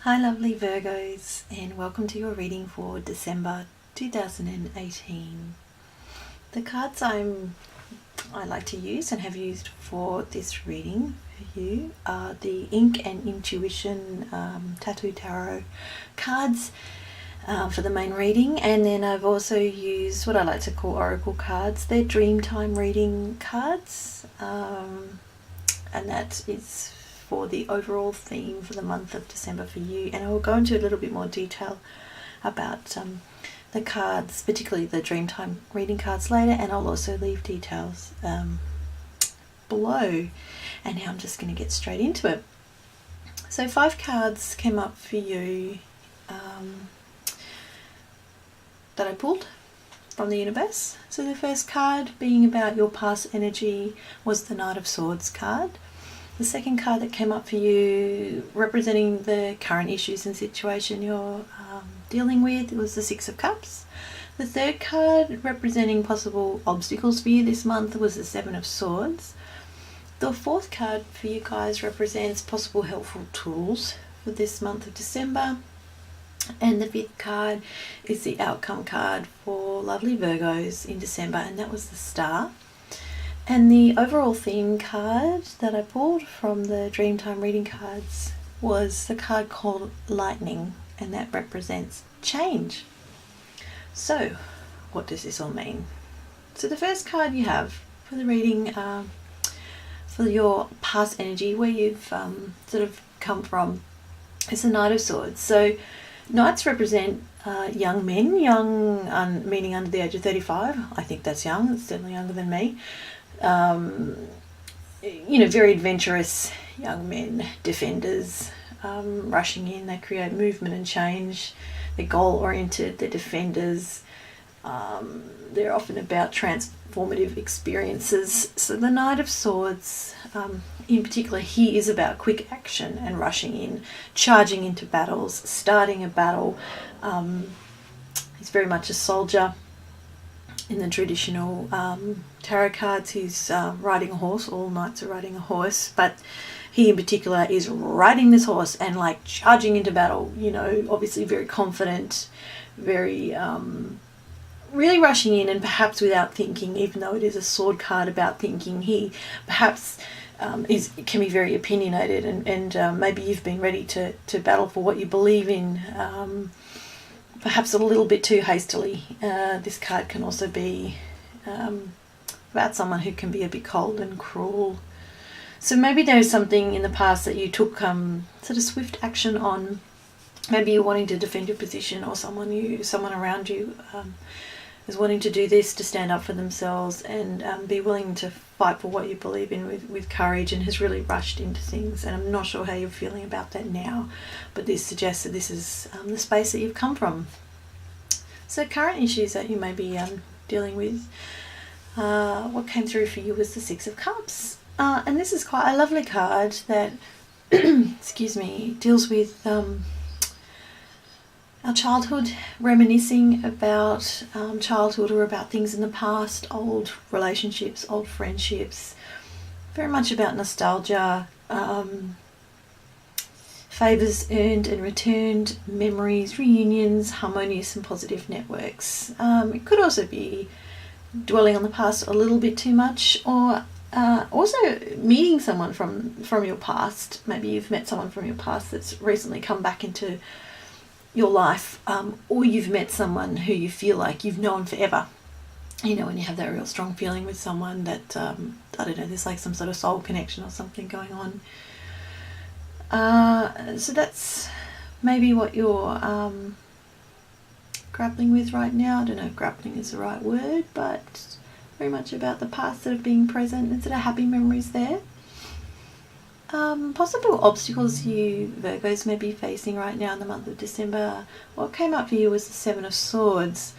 Hi lovely Virgos, and welcome to your reading for December 2018. The cards I like to use and have used for this reading for you are the Ink and Intuition Tattoo Tarot cards for the main reading, and then I've also used what I like to call Oracle cards. They're Dreamtime Reading Cards, and that is for the overall theme for the month of December for you, and I will go into a little bit more detail about the cards, particularly the Dreamtime Reading Cards later, and I'll also leave details below. And now I'm just going to get straight into it. So 5 cards came up for you that I pulled from the universe. So the first card, being about your past energy, was the Knight of Swords card. The second card that came up for you, representing the current issues and situation you're dealing with, was the Six of Cups. The third card, representing possible obstacles for you this month, was the Seven of Swords. The fourth card for you guys represents possible helpful tools for this month of December. And the fifth card is the outcome card for lovely Virgos in December, and that was the Star. And the overall theme card that I pulled from the Dreamtime Reading Cards was the card called Lightning, and that represents change. So, what does this all mean? So the first card you have for the reading for your past energy, where you've sort of come from, is the Knight of Swords. So Knights represent young men, meaning under the age of 35. I think that's young, it's definitely younger than me. Very adventurous young men, defenders, rushing in. They create movement and change. They're goal oriented, they're defenders. They're often about transformative experiences. So the Knight of Swords, in particular, he is about quick action and rushing in, charging into battles, starting a battle. He's very much a soldier. In the traditional tarot cards, he's riding a horse. All knights are riding a horse, but he in particular is riding this horse and like charging into battle, obviously very confident, very really rushing in, and perhaps without thinking. Even though it is a sword card about thinking, he perhaps can be very opinionated, and maybe you've been ready to battle for what you believe in, perhaps a little bit too hastily. This card can also be about someone who can be a bit cold and cruel. So maybe there's something in the past that you took sort of swift action on. Maybe you're wanting to defend your position, or someone around you is wanting to do this, to stand up for themselves and be willing to fight for what you believe in with courage, and has really rushed into things. And I'm not sure how you're feeling about that now, but this suggests that this is the space that you've come from. So current issues that you may be dealing with, what came through for you was the Six of Cups. And this is quite a lovely card that excuse me, deals with our childhood, reminiscing about childhood, or about things in the past, old relationships, old friendships, very much about nostalgia, favours earned and returned, memories, reunions, harmonious and positive networks. It could also be dwelling on the past a little bit too much, or also meeting someone from your past. Maybe you've met someone from your past that's recently come back into your life, or you've met someone who you feel like you've known forever. When you have that real strong feeling with someone that, there's like some sort of soul connection or something going on. So that's maybe what you're grappling with right now. I don't know if grappling is the right word, but very much about the past sort of being present and sort of happy memories there. Possible obstacles you Virgos may be facing right now in the month of December. What came up for you was the Seven of Swords.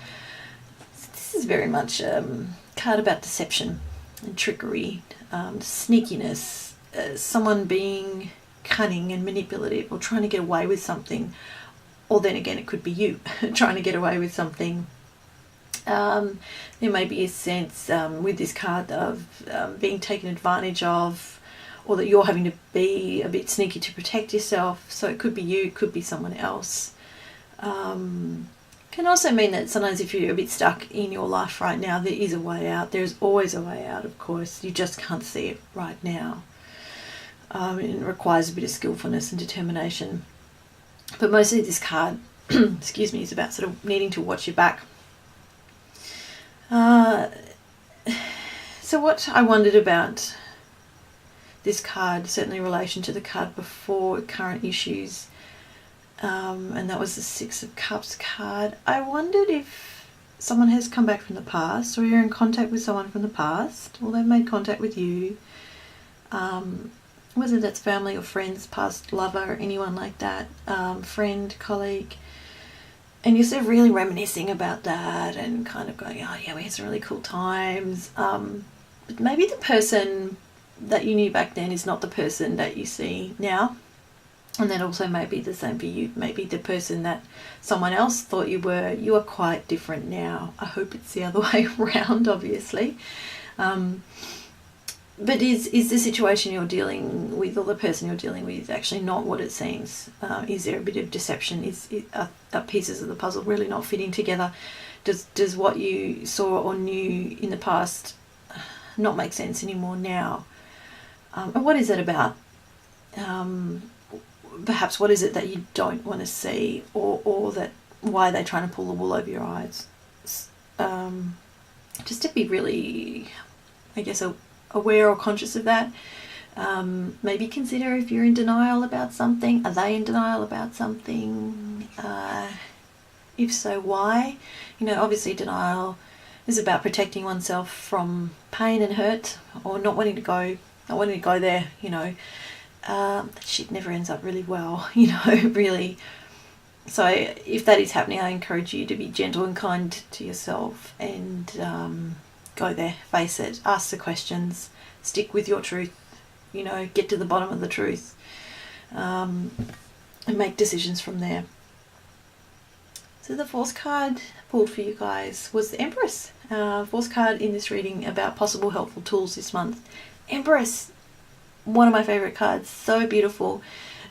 This is very much a card about deception and trickery, sneakiness, someone being cunning and manipulative, or trying to get away with something. Or then again, it could be you trying to get away with something. There may be a sense with this card of being taken advantage of, or that you're having to be a bit sneaky to protect yourself. So it could be you, it could be someone else. Can also mean that sometimes if you're a bit stuck in your life right now, there is a way out. There's always a way out, of course. You just can't see it right now. It requires a bit of skillfulness and determination. But mostly this card, excuse me, is about sort of needing to watch your back. So what I wondered about this card, certainly in relation to the card before, current issues, and that was the Six of Cups card. I wondered if someone has come back from the past, or you're in contact with someone from the past, or they've made contact with you, whether that's family or friends, past lover, anyone like that, friend, colleague, and you're sort of really reminiscing about that and kind of going, oh yeah, we had some really cool times, but maybe the person that you knew back then is not the person that you see now. And that also may be the same for you. Maybe the person that someone else thought you are quite different now. I hope it's the other way around, obviously. But is the situation you're dealing with, or the person you're dealing with, actually not what it seems? Is there a bit of deception? Are pieces of the puzzle really not fitting together? Does what you saw or knew in the past not make sense anymore now? And what is it about? Perhaps what is it that you don't want to see, or that why they're trying to pull the wool over your eyes? Just to be really, I guess, aware or conscious of that. Maybe consider if you're in denial about something. Are they in denial about something? If so, why? Obviously denial is about protecting oneself from pain and hurt, or not wanting to go there, that shit never ends up really well, really. So if that is happening, I encourage you to be gentle and kind to yourself and go there, face it, ask the questions, stick with your truth, get to the bottom of the truth, and make decisions from there. So the fourth card pulled for you guys was the Empress. Fourth card in this reading about possible helpful tools this month. Empress, one of my favourite cards, so beautiful,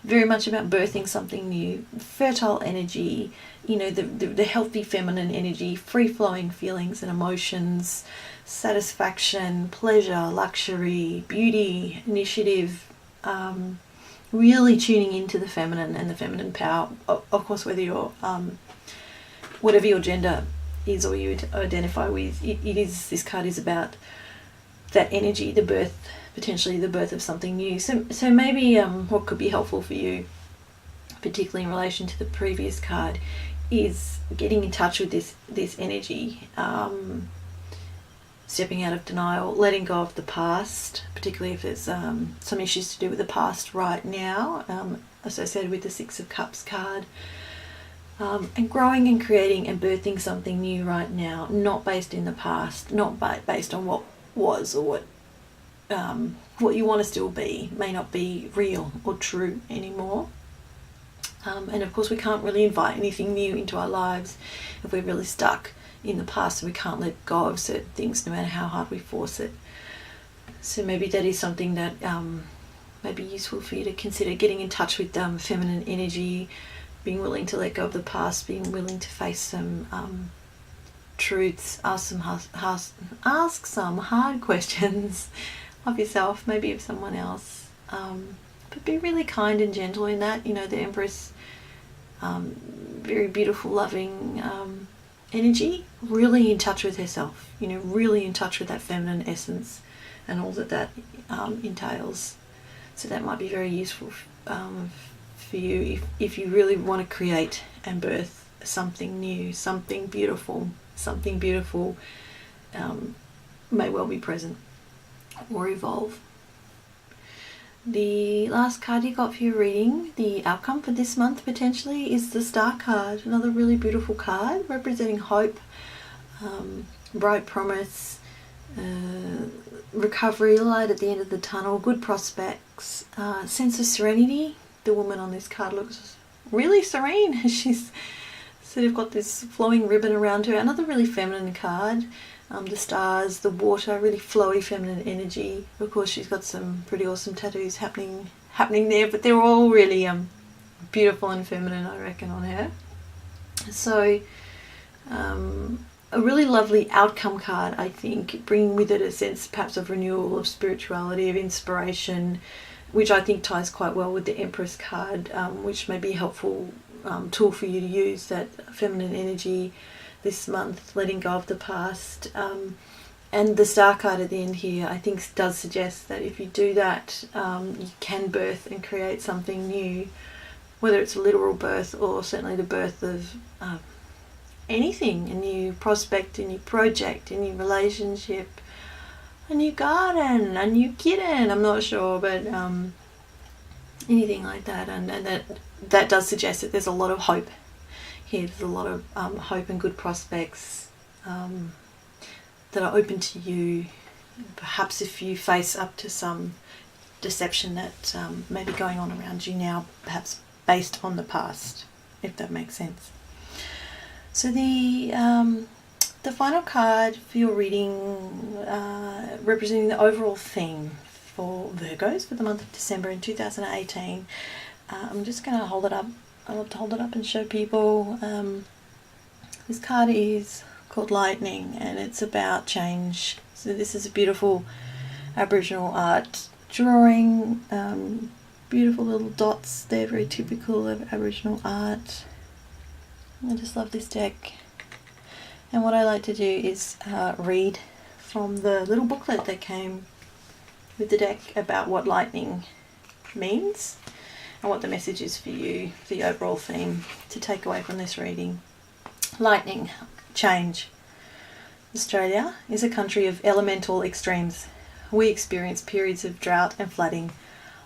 very much about birthing something new, fertile energy, the healthy feminine energy, free-flowing feelings and emotions, satisfaction, pleasure, luxury, beauty, initiative, really tuning into the feminine and the feminine power. Of course, whether you're, whatever your gender is or you identify with, this card is about that energy, potentially the birth of something new. So maybe what could be helpful for you, particularly in relation to the previous card, is getting in touch with this energy, stepping out of denial, letting go of the past, particularly if there's some issues to do with the past right now, associated with the Six of Cups card, and growing and creating and birthing something new right now, not based in the past, not based on what was or what you want to still be, may not be real or true anymore. And of course we can't really invite anything new into our lives if we're really stuck in the past, and we can't let go of certain things no matter how hard we force it. So maybe that is something that may be useful for you to consider, getting in touch with feminine energy, being willing to let go of the past, being willing to face some truths, ask some hard questions of yourself, maybe of someone else, but be really kind and gentle in that. The Empress, very beautiful, loving energy, really in touch with herself, really in touch with that feminine essence and all that entails. So that might be very useful for you if you really want to create and birth something new, something beautiful may well be present or evolve. The last card you got for your reading, the outcome for this month potentially, is the Star card, another really beautiful card representing hope, bright promise, recovery, light at the end of the tunnel, good prospects, sense of serenity. The woman on this card looks really serene. She's sort of got this flowing ribbon around her. Another really feminine card. The stars, the water, really flowy feminine energy. Of course, she's got some pretty awesome tattoos happening there, but they're all really beautiful and feminine, I reckon, on her. So a really lovely outcome card, I think, bringing with it a sense perhaps of renewal, of spirituality, of inspiration, which I think ties quite well with the Empress card, which may be a helpful tool for you to use, that feminine energy this month, letting go of the past. And the Star card at the end here, I think, does suggest that if you do that, you can birth and create something new, whether it's a literal birth or certainly the birth of anything, a new prospect, a new project, a new relationship, a new garden, a new kitten, I'm not sure, but anything like that. And that does suggest that there's a lot of hope here. There's a lot of hope and good prospects that are open to you, perhaps if you face up to some deception that may be going on around you now, perhaps based on the past, if that makes sense. So the final card for your reading, representing the overall theme for Virgos for the month of December in 2018. I'm just going to hold it up. I love to hold it up and show people. This card is called Lightning, and it's about change. So this is a beautiful Aboriginal art drawing. Beautiful little dots. They're very typical of Aboriginal art. I just love this deck. And what I like to do is read from the little booklet that came with the deck about what lightning means and what the message is for you, for the overall theme to take away from this reading. Lightning, change. Australia is a country of elemental extremes. We experience periods of drought and flooding.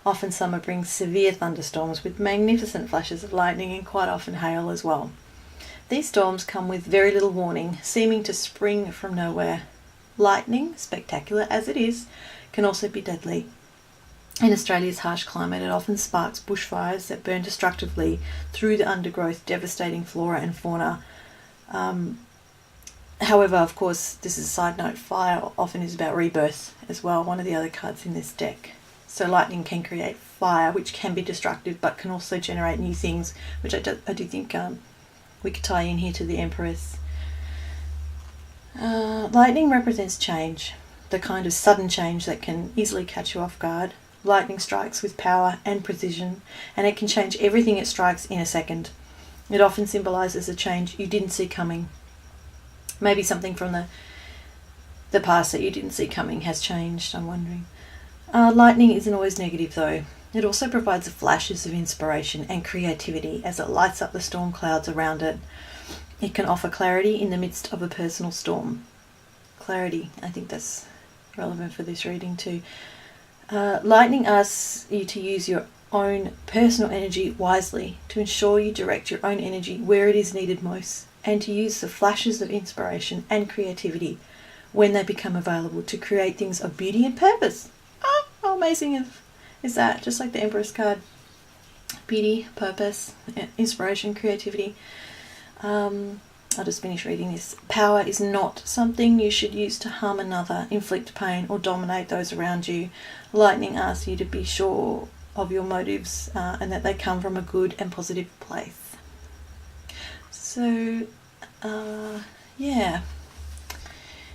Often summer brings severe thunderstorms with magnificent flashes of lightning and quite often hail as well. These storms come with very little warning, seeming to spring from nowhere. Lightning, spectacular as it is, can also be deadly. In Australia's harsh climate, it often sparks bushfires that burn destructively through the undergrowth, devastating flora and fauna. However, of course, this is a side note, fire often is about rebirth as well, one of the other cards in this deck. So lightning can create fire, which can be destructive, but can also generate new things, which I do think we could tie in here to the Empress. Lightning represents change, the kind of sudden change that can easily catch you off guard. Lightning strikes with power and precision, and it can change everything it strikes in a second. It often symbolises a change you didn't see coming. Maybe something from the past that you didn't see coming has changed, I'm wondering. Lightning isn't always negative though. It also provides flashes of inspiration and creativity as it lights up the storm clouds around it. It can offer clarity in the midst of a personal storm. Clarity, I think that's relevant for this reading too. Lightning asks you to use your own personal energy wisely to ensure you direct your own energy where it is needed most, and to use the flashes of inspiration and creativity when they become available to create things of beauty and purpose. Oh, how amazing is that? Just like the Empress card. Beauty, purpose, inspiration, creativity. I'll just finish reading this. Power is not something you should use to harm another, inflict pain, or dominate those around you. Lightning asks you to be sure of your motives and that they come from a good and positive place. So, yeah.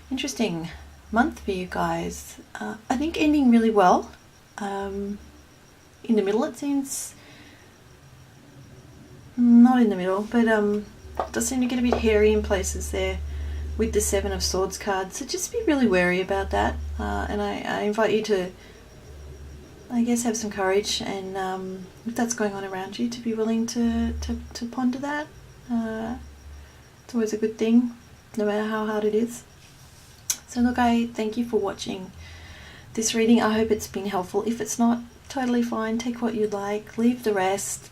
Interesting month for you guys. I think ending really well. In the middle, it seems. Not in the middle, but it does seem to get a bit hairy in places there with the Seven of Swords card. So just be really wary about that. And I invite you to, I guess, have some courage, and if that's going on around you, to be willing to ponder that. It's always a good thing, no matter how hard it is. So look, I thank you for watching this reading. I hope it's been helpful. If it's not, totally fine. Take what you like, leave the rest.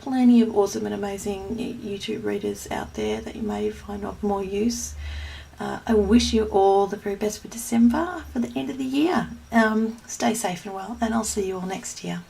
Plenty of awesome and amazing YouTube readers out there that you may find of more use. I wish you all the very best for December, for the end of the year. Stay safe and well, and I'll see you all next year.